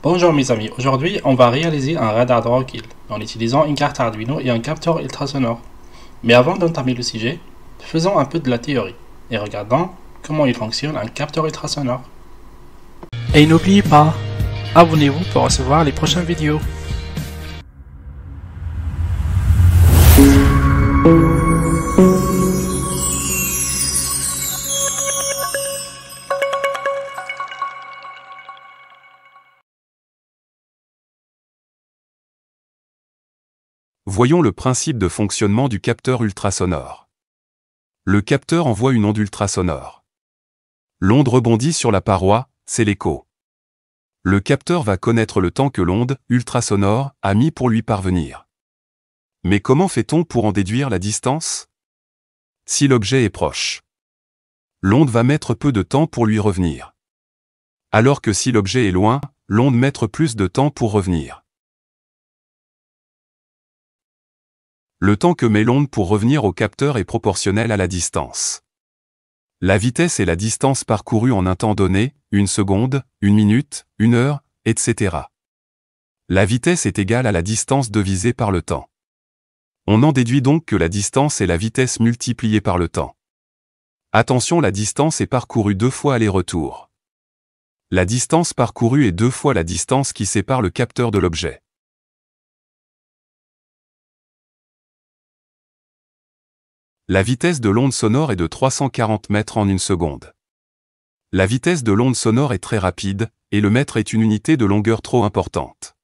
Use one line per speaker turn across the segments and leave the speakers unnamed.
Bonjour mes amis, aujourd'hui on va réaliser un radar de recul en utilisant une carte Arduino et un capteur ultrasonore. Mais avant d'entamer le sujet, faisons un peu de la théorie et regardons comment il fonctionne un capteur ultrasonore. Et n'oubliez pas, abonnez-vous pour recevoir les prochaines vidéos.
Voyons le principe de fonctionnement du capteur ultrasonore. Le capteur envoie une onde ultrasonore. L'onde rebondit sur la paroi, c'est l'écho. Le capteur va connaître le temps que l'onde ultrasonore a mis pour lui parvenir. Mais comment fait-on pour en déduire la distance? Si l'objet est proche, l'onde va mettre peu de temps pour lui revenir. Alors que si l'objet est loin, l'onde mettra plus de temps pour revenir. Le temps que met l'onde pour revenir au capteur est proportionnel à la distance. La vitesse est la distance parcourue en un temps donné, 1 seconde, 1 minute, 1 heure, etc. La vitesse est égale à la distance divisée par le temps. On en déduit donc que la distance est la vitesse multipliée par le temps. Attention, la distance est parcourue 2 fois aller-retour. La distance parcourue est 2 fois la distance qui sépare le capteur de l'objet. La vitesse de l'onde sonore est de 340 mètres en 1 seconde. La vitesse de l'onde sonore est très rapide, et le mètre est une unité de longueur trop importante.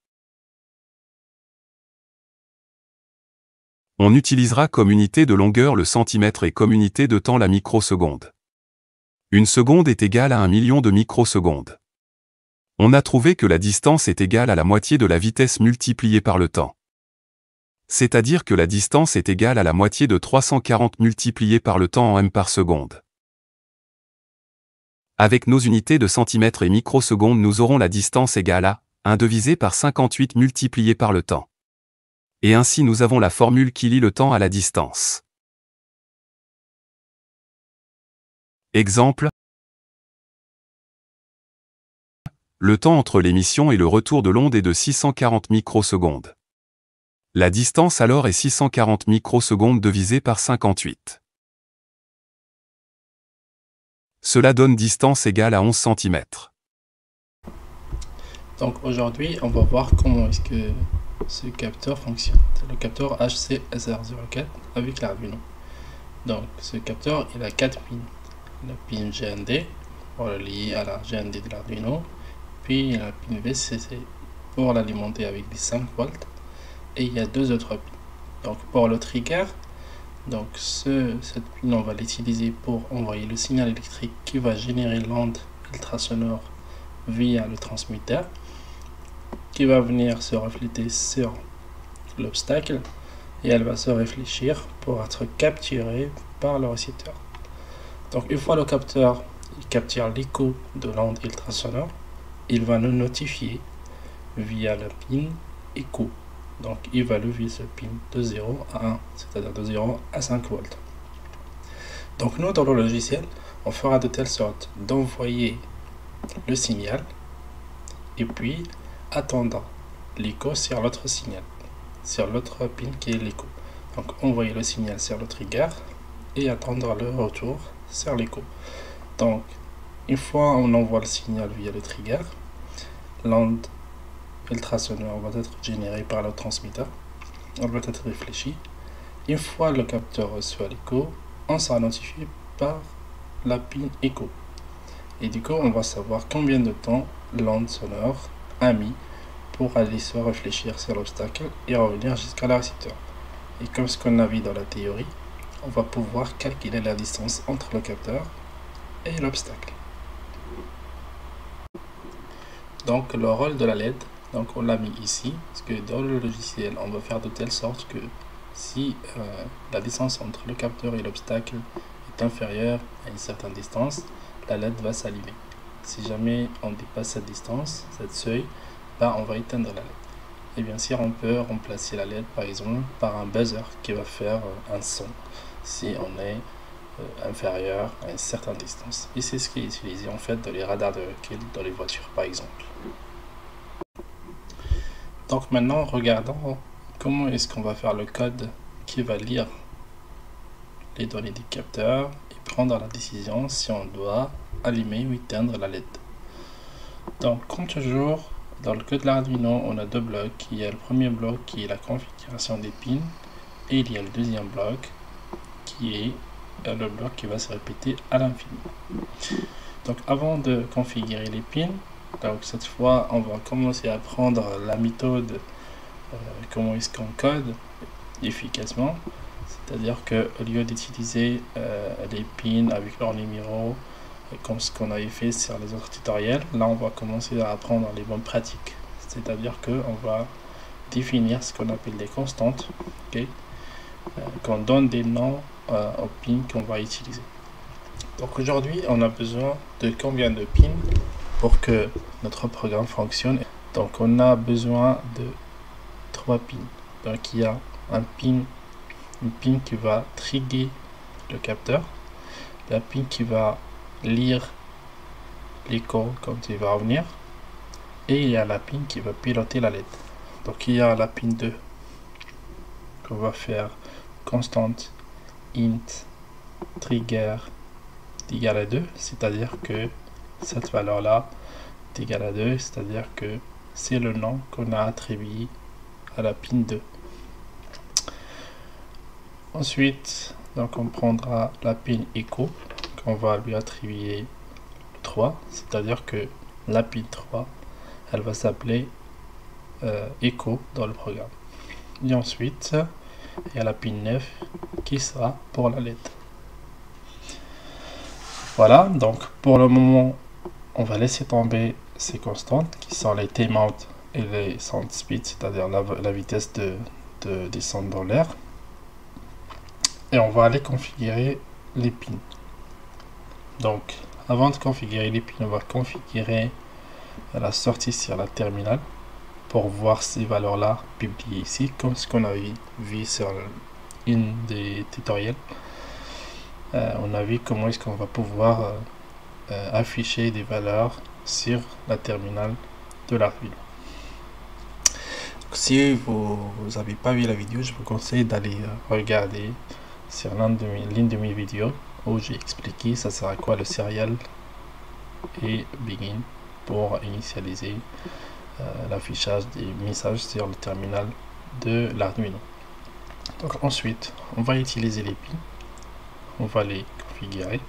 On utilisera comme unité de longueur le centimètre et comme unité de temps la microseconde. 1 seconde est égale à 1 million de microsecondes. On a trouvé que la distance est égale à la moitié de la vitesse multipliée par le temps. C'est-à-dire que la distance est égale à la moitié de 340 multiplié par le temps en m par seconde. Avec nos unités de centimètres et microsecondes, nous aurons la distance égale à 1 divisé par 58 multiplié par le temps. Et ainsi nous avons la formule qui lie le temps à la distance. Exemple. Le temps entre l'émission et le retour de l'onde est de 640 microsecondes. La distance alors est 640 microsecondes divisé par 58. Cela donne distance égale à 11 cm.
Donc aujourd'hui on va voir comment est-ce que ce capteur fonctionne. C'est le capteur HC-SR04 avec l'Arduino. Donc ce capteur il a 4 pins. La pin GND pour le lier à la GND de l'Arduino, puis la pin VCC pour l'alimenter avec des 5 volts. Et il y a 2 autres pins. Donc pour le trigger, donc cette pin on va l'utiliser pour envoyer le signal électrique qui va générer l'onde ultrasonore via le transmetteur, qui va venir se refléter sur l'obstacle et elle va se réfléchir pour être capturée par le récepteur. Donc une fois le capteur capture l'écho de l'onde ultrasonore, il va nous notifier via la pin écho. Donc il va lever ce pin de 0 à 1, c'est-à-dire de 0 à 5 volts. Donc nous, dans le logiciel, on fera de telle sorte d'envoyer le signal et puis attendre l'écho sur l'autre signal, sur l'autre pin qui est l'écho. Donc envoyer le signal sur le trigger et attendre le retour sur l'écho. Donc une fois on envoie le signal via le trigger, l'onde ultrasonore va être générée par le transmetteur, elle va être réfléchie. Une fois le capteur reçoit l'écho, on sera notifié par la pin écho. Et du coup, on va savoir combien de temps l'onde sonore a mis pour aller se réfléchir sur l'obstacle et revenir jusqu'à la récepteur. Et comme ce qu'on a vu dans la théorie, on va pouvoir calculer la distance entre le capteur et l'obstacle. Donc le rôle de la LED, donc on l'a mis ici, parce que dans le logiciel, on va faire de telle sorte que si la distance entre le capteur et l'obstacle est inférieure à une certaine distance, la LED va s'allumer. Si jamais on dépasse cette distance, cette seuil, on va éteindre la LED. Et bien sûr, on peut remplacer la LED par exemple par un buzzer qui va faire un son si on est inférieur à une certaine distance. Et c'est ce qui est utilisé en fait dans les radars de recul dans les voitures par exemple. Donc maintenant, regardons comment est-ce qu'on va faire le code qui va lire les données du capteur et prendre la décision si on doit allumer ou éteindre la LED. Donc comme toujours, dans le code de l'Arduino, on a deux blocs. Il y a le premier bloc qui est la configuration des pins et il y a le deuxième bloc qui est le bloc qui va se répéter à l'infini. Donc avant de configurer les pins, donc cette fois on va commencer à prendre la méthode comment est-ce qu'on code efficacement, c'est-à-dire que au lieu d'utiliser les pins avec leur numéro comme ce qu'on avait fait sur les autres tutoriels, là on va commencer à apprendre les bonnes pratiques, c'est-à-dire que on va définir ce qu'on appelle des constantes, okay, qu'on donne des noms aux pins qu'on va utiliser. Donc aujourd'hui on a besoin de combien de pins pour que notre programme fonctionne? Donc on a besoin de 3 pins. Donc il y a une pin qui va trigger le capteur, la pin qui va lire l'écho quand il va revenir, et il y a la pin qui va piloter la LED. Donc il y a la pin 2 qu'on va faire constante int trigger égal à 2, c'est-à-dire que cette valeur là est égale à 2, c'est-à-dire que c'est le nom qu'on a attribué à la pin 2. Ensuite, donc on prendra la pin echo qu'on va lui attribuer 3, c'est-à-dire que la pin 3 elle va s'appeler echo dans le programme. Et ensuite il y a la pin 9 qui sera pour la LED. Voilà, donc pour le moment on va laisser tomber ces constantes qui sont les timeout et les sound speed, c'est-à-dire la vitesse de descente dans l'air, et on va aller configurer les pins. Donc avant de configurer les pins, on va configurer la sortie sur la terminale pour voir ces valeurs là publiées ici, comme ce qu'on avait vu sur une des tutoriels. On a vu comment est-ce qu'on va pouvoir afficher des valeurs sur la terminale de l'Arduino. Si vous n'avez pas vu la vidéo, je vous conseille d'aller regarder sur l'une de mes vidéos où j'ai expliqué ça sert à quoi le serial et begin pour initialiser l'affichage des messages sur le terminal de l'Arduino. Donc ensuite on va utiliser les pins, on va les configurer.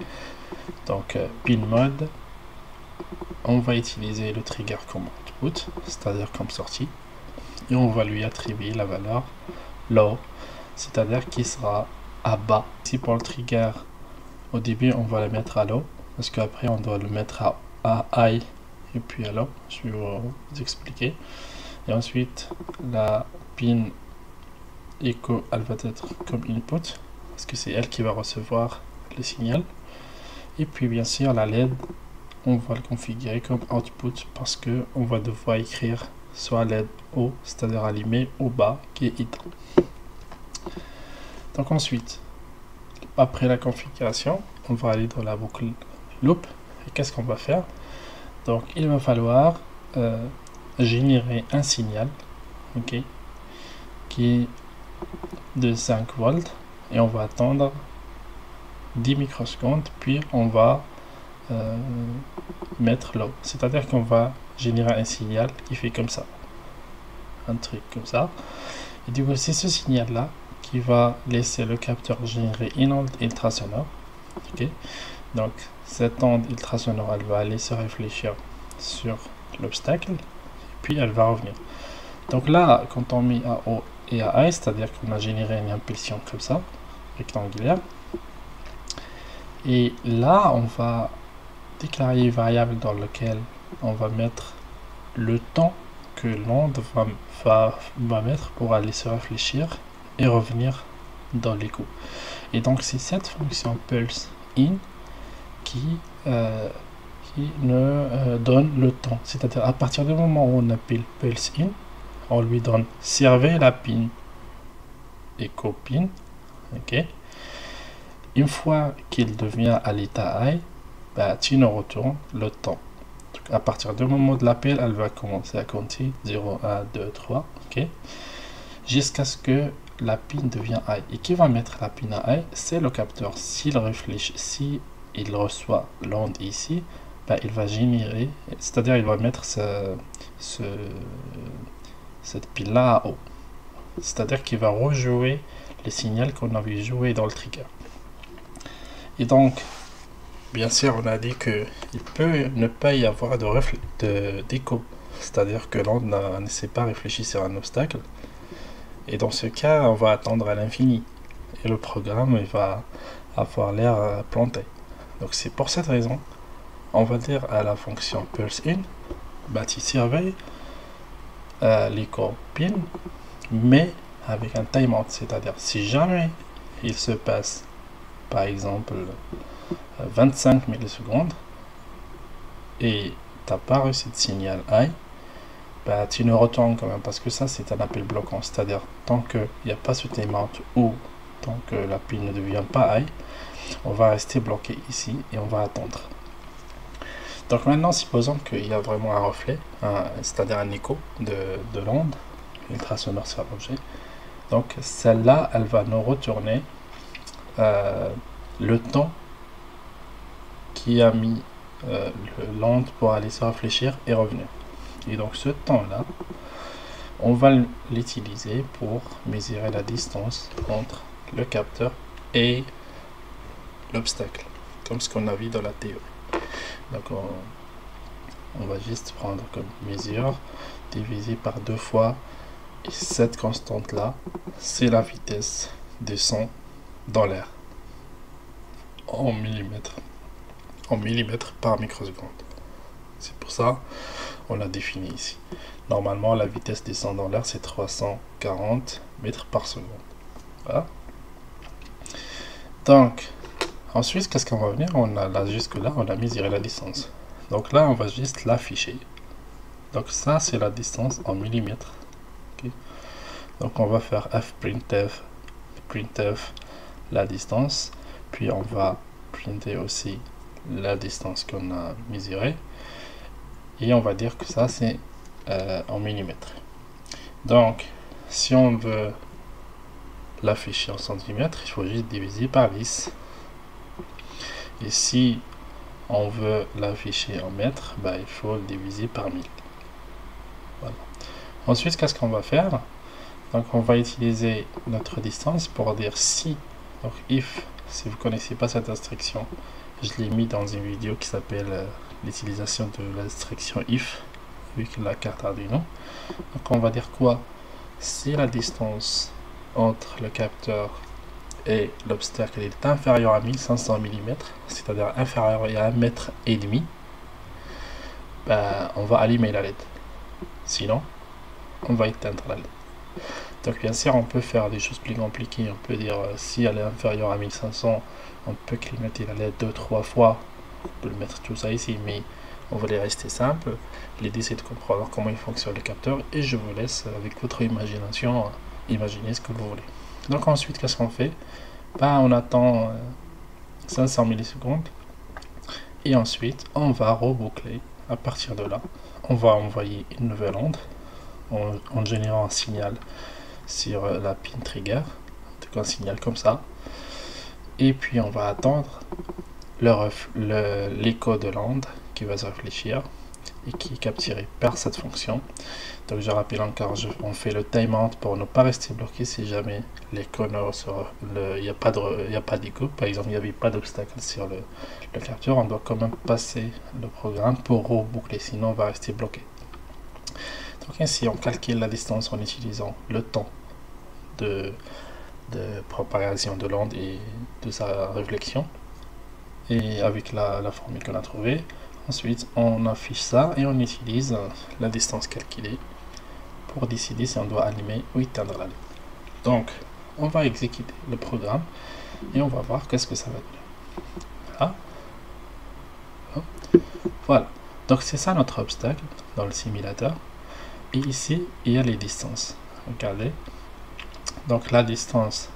Donc pin mode, on va utiliser le trigger comme output, c'est-à-dire comme sortie, et on va lui attribuer la valeur low, c'est-à-dire qui sera à bas. Ici pour le trigger, au début on va le mettre à low, parce qu'après on doit le mettre à high et puis à low. Je vais vous expliquer. Et ensuite la pin echo elle va être comme input, parce que c'est elle qui va recevoir le signal. Et puis bien sûr la LED on va le configurer comme output, parce que on va devoir écrire soit LED haut, c'est-à-dire allumé, ou bas qui est éteint. Donc ensuite, après la configuration, on va aller dans la boucle loop. Et qu'est-ce qu'on va faire? Donc il va falloir générer un signal, ok, qui est de 5 volts, et on va attendre 10 microsecondes, puis on va mettre low, c'est-à-dire qu'on va générer un signal qui fait comme ça, un truc comme ça. Et du coup c'est ce signal là qui va laisser le capteur générer une onde ultrasonore, ok. Donc cette onde ultrasonore elle va aller se réfléchir sur l'obstacle, puis elle va revenir. Donc là quand on met à O et à I, c'est-à-dire qu'on a généré une impulsion comme ça, rectangulaire, et là on va déclarer une variable dans laquelle on va mettre le temps que l'onde va mettre pour aller se réfléchir et revenir dans l'écho. Et donc c'est cette fonction pulse in qui nous donne le temps, c'est-à-dire à partir du moment où on appelle pulse in, on lui donne servez la pin echo pin, ok. Une fois qu'il devient à l'état high, bah, tu nous retournes le temps. à partir du moment de l'appel, elle va commencer à compter 0, 1, 2, 3, ok, jusqu'à ce que la pin devient high. Et qui va mettre la pin à high? C'est le capteur. S'il réfléchit, si il reçoit l'onde ici, ben, il va générer, c'est-à-dire il va mettre cette pile là à haut. C'est-à-dire qu'il va rejouer les signaux qu'on avait joué dans le trigger. Et donc, bien sûr, on a dit que il peut ne pas y avoir d'écho. C'est-à-dire que l'onde ne s'est pas réfléchi sur un obstacle. Et dans ce cas, on va attendre à l'infini. Et le programme il va avoir l'air planté. Donc c'est pour cette raison, on va dire à la fonction pulse in, bah, tu surveilles l'écho pin, mais avec un timeout. C'est-à-dire si jamais il se passe, par exemple, 25 millisecondes, et tu n'as pas reçu de signal high, bah, tu ne retournes quand même, parce que ça c'est un appel bloquant. C'est-à-dire tant qu'il n'y a pas ce timeout ou tant que la pin ne devient pas high, on va rester bloqué ici et on va attendre. Donc maintenant, supposons qu'il y a vraiment un reflet, c'est-à-dire un écho de l'onde ultrasonore sur l'objet. Donc celle-là, elle va nous retourner le temps qui a mis l'onde pour aller se réfléchir et revenir. Et donc ce temps-là, on va l'utiliser pour mesurer la distance entre le capteur et l'obstacle, comme ce qu'on a vu dans la théorie. Donc on va juste prendre comme mesure, diviser par 2 fois, et cette constante là, c'est la vitesse des sons dans l'air, en millimètres par microseconde. C'est pour ça on l'a défini ici. Normalement la vitesse des sons dans l'air c'est 340 mètres par seconde. Voilà. Donc ensuite, qu'est-ce qu'on va venir? On a là, jusque-là, on a mesuré la distance. Donc là, on va juste l'afficher. Donc ça, c'est la distance en millimètres. Okay. Donc on va faire fprintf, printf la distance. Puis on va printer aussi la distance qu'on a mesurée. Et on va dire que ça, c'est en millimètres. Donc, si on veut l'afficher en centimètres, il faut juste diviser par 10. Et si on veut l'afficher en mètres, bah, il faut le diviser par 1000. Voilà. Ensuite, qu'est-ce qu'on va faire? Donc, on va utiliser notre distance pour dire si. Donc, if, si vous ne connaissez pas cette instruction, je l'ai mis dans une vidéo qui s'appelle l'utilisation de l'instruction if avec la carte Arduino. Donc, on va dire quoi? Si la distance entre le capteur et l'obstacle est inférieur à 1500 mm, c'est-à-dire inférieur à 1,5 mètre, ben, on va allumer la LED. Sinon, on va éteindre la LED. Donc bien sûr, on peut faire des choses plus compliquées. On peut dire, si elle est inférieure à 1500, on peut clignoter la LED 2-3 fois. On peut le mettre tout ça ici, mais on va les rester simple. L'idée, c'est de comprendre comment il fonctionne le capteur, et je vous laisse, avec votre imagination, imaginer ce que vous voulez. Donc ensuite, qu'est-ce qu'on fait? Ben, on attend 500 millisecondes et ensuite on va reboucler. À partir de là, on va envoyer une nouvelle onde en générant un signal sur la pin trigger, donc un signal comme ça, et puis on va attendre l'écho de l'onde qui va se réfléchir et qui est capturé par cette fonction. Donc je rappelle encore, on fait le timeout pour ne pas rester bloqué si jamais l'écho il n'y a pas d'écho. Par exemple, il n'y avait pas d'obstacle sur le capteur, on doit quand même passer le programme pour reboucler, sinon on va rester bloqué. Donc ainsi, on calcule la distance en utilisant le temps de propagation de l'onde et de sa réflexion, et avec la formule qu'on a trouvée. Ensuite, on affiche ça et on utilise la distance calculée pour décider si on doit allumer ou éteindre la LED. Donc, on va exécuter le programme et on va voir qu'est-ce que ça va donner. Voilà. Donc, c'est ça notre obstacle dans le simulateur. Et ici, il y a les distances. Regardez. Donc, la distance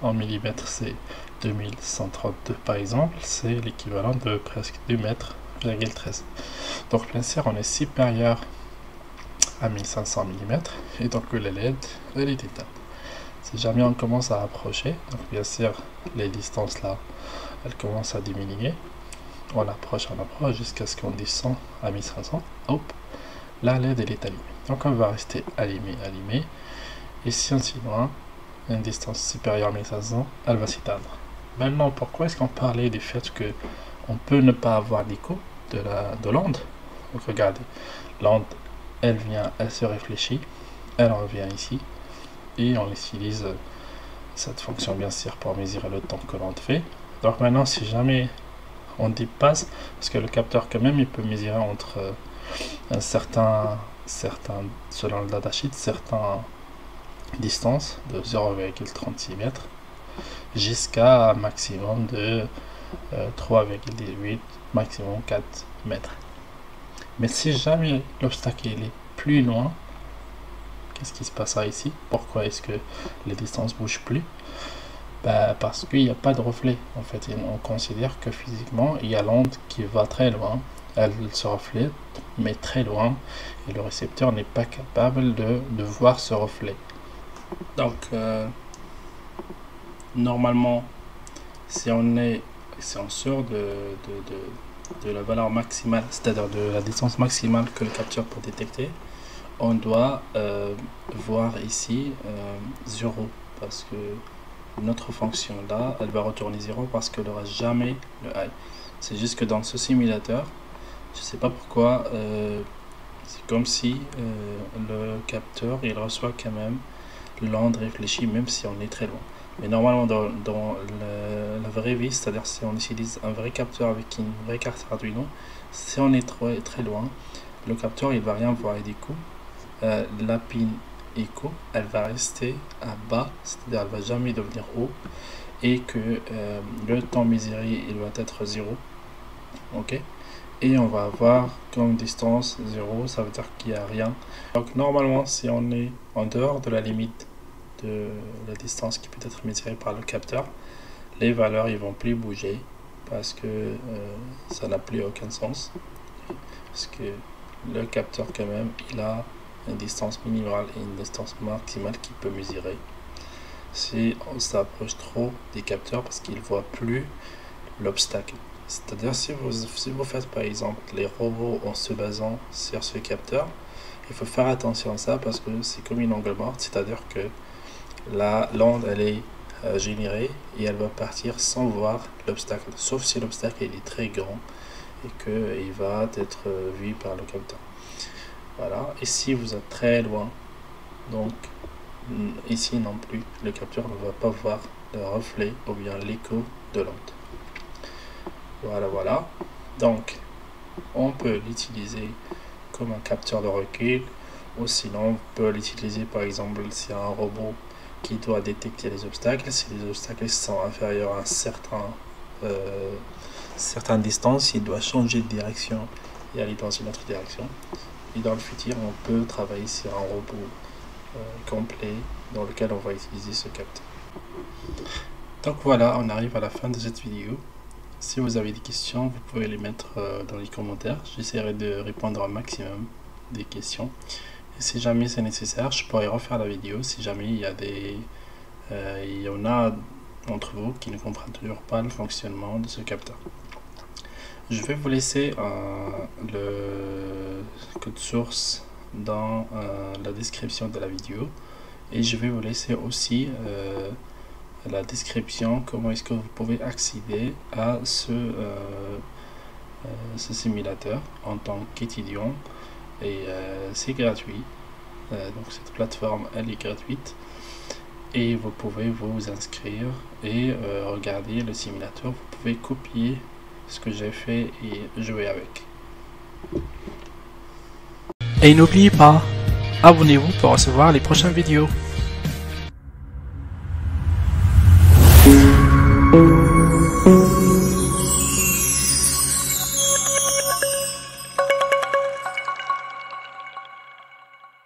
en millimètres, c'est 2132 par exemple. C'est l'équivalent de presque 2 mètres. 4,13. Donc bien sûr on est supérieur à 1500 mm et donc la LED elle est éteinte. Si jamais on commence à approcher, donc bien sûr les distances là elles commencent à diminuer, on approche jusqu'à ce qu'on descend à 1500, hop, la LED elle est allumée. Donc on va rester allumé, et si on s'y loin, une distance supérieure à 1500, elle va s'éteindre. Maintenant, pourquoi est-ce qu'on parlait du fait que on peut ne pas avoir d'écho de l'onde? Donc regardez, l'onde elle vient, elle se réfléchit, elle revient ici, et on utilise cette fonction bien sûr pour mesurer le temps que l'onde fait. Donc maintenant, si jamais on dépasse, parce que le capteur quand même il peut mesurer entre certains selon le datasheet, certaines distances de 0,36 mètres jusqu'à un maximum de 3,18, maximum 4 mètres. Mais si jamais l'obstacle est plus loin, qu'est-ce qui se passera ici? Pourquoi est-ce que les distances bougent plus? Parce qu'il n'y a pas de reflet. En fait, on considère que physiquement, il y a l'onde qui va très loin, elle se reflète, mais très loin, et le récepteur n'est pas capable de voir ce reflet. Donc, normalement, si on sort de la valeur maximale, c'est-à-dire de la distance maximale que le capteur peut détecter, on doit voir ici 0, parce que notre fonction là, elle va retourner 0 parce qu'elle n'aura jamais le high. C'est juste que dans ce simulateur, je sais pas pourquoi, c'est comme si le capteur il reçoit quand même l'onde réfléchie même si on est très loin. Mais normalement dans la vraie vie, c'est-à-dire si on utilise un vrai capteur avec une vraie carte Arduino, si on est très loin, le capteur il va rien voir, et du coup la pin écho elle va rester à bas, c'est-à-dire elle va jamais devenir haut, et que le temps mesuré il va être 0, ok, et on va avoir comme distance 0, ça veut dire qu'il n'y a rien. Donc normalement si on est en dehors de la limite de la distance qui peut être mesurée par le capteur, les valeurs ils vont plus bouger parce que ça n'a plus aucun sens, parce que le capteur quand même il a une distance minimale et une distance maximale qu'il peut mesurer. Si on s'approche trop des capteurs, parce qu'il ne voit plus l'obstacle. C'est-à-dire si vous faites par exemple les robots en se basant sur ce capteur, il faut faire attention à ça parce que c'est comme une angle morte, c'est-à-dire que l'onde elle est générée et elle va partir sans voir l'obstacle, sauf si l'obstacle est très grand et qu'il va être vu par le capteur. Voilà, et si vous êtes très loin, donc ici non plus, le capteur ne va pas voir le reflet ou bien l'écho de l'onde. Voilà. Donc, on peut l'utiliser comme un capteur de recul, ou sinon on peut l'utiliser par exemple si un robot qui doit détecter les obstacles. Si les obstacles sont inférieurs à certaines distances, il doit changer de direction et aller dans une autre direction. Et dans le futur, on peut travailler sur un robot complet dans lequel on va utiliser ce capteur. Donc voilà, on arrive à la fin de cette vidéo. Si vous avez des questions, vous pouvez les mettre dans les commentaires. J'essaierai de répondre au maximum des questions. Et si jamais c'est nécessaire, je pourrai refaire la vidéo si jamais il y en a d'entre vous qui ne comprennent toujours pas le fonctionnement de ce capteur. Je vais vous laisser le code source dans la description de la vidéo, et je vais vous laisser aussi la description comment est-ce que vous pouvez accéder à ce simulateur en tant qu'étudiant, et c'est gratuit. Donc cette plateforme elle est gratuite et vous pouvez vous inscrire et regarder le simulateur. Vous pouvez copier ce que j'ai fait et jouer avec. Et n'oubliez pas, abonnez-vous pour recevoir les prochaines vidéos.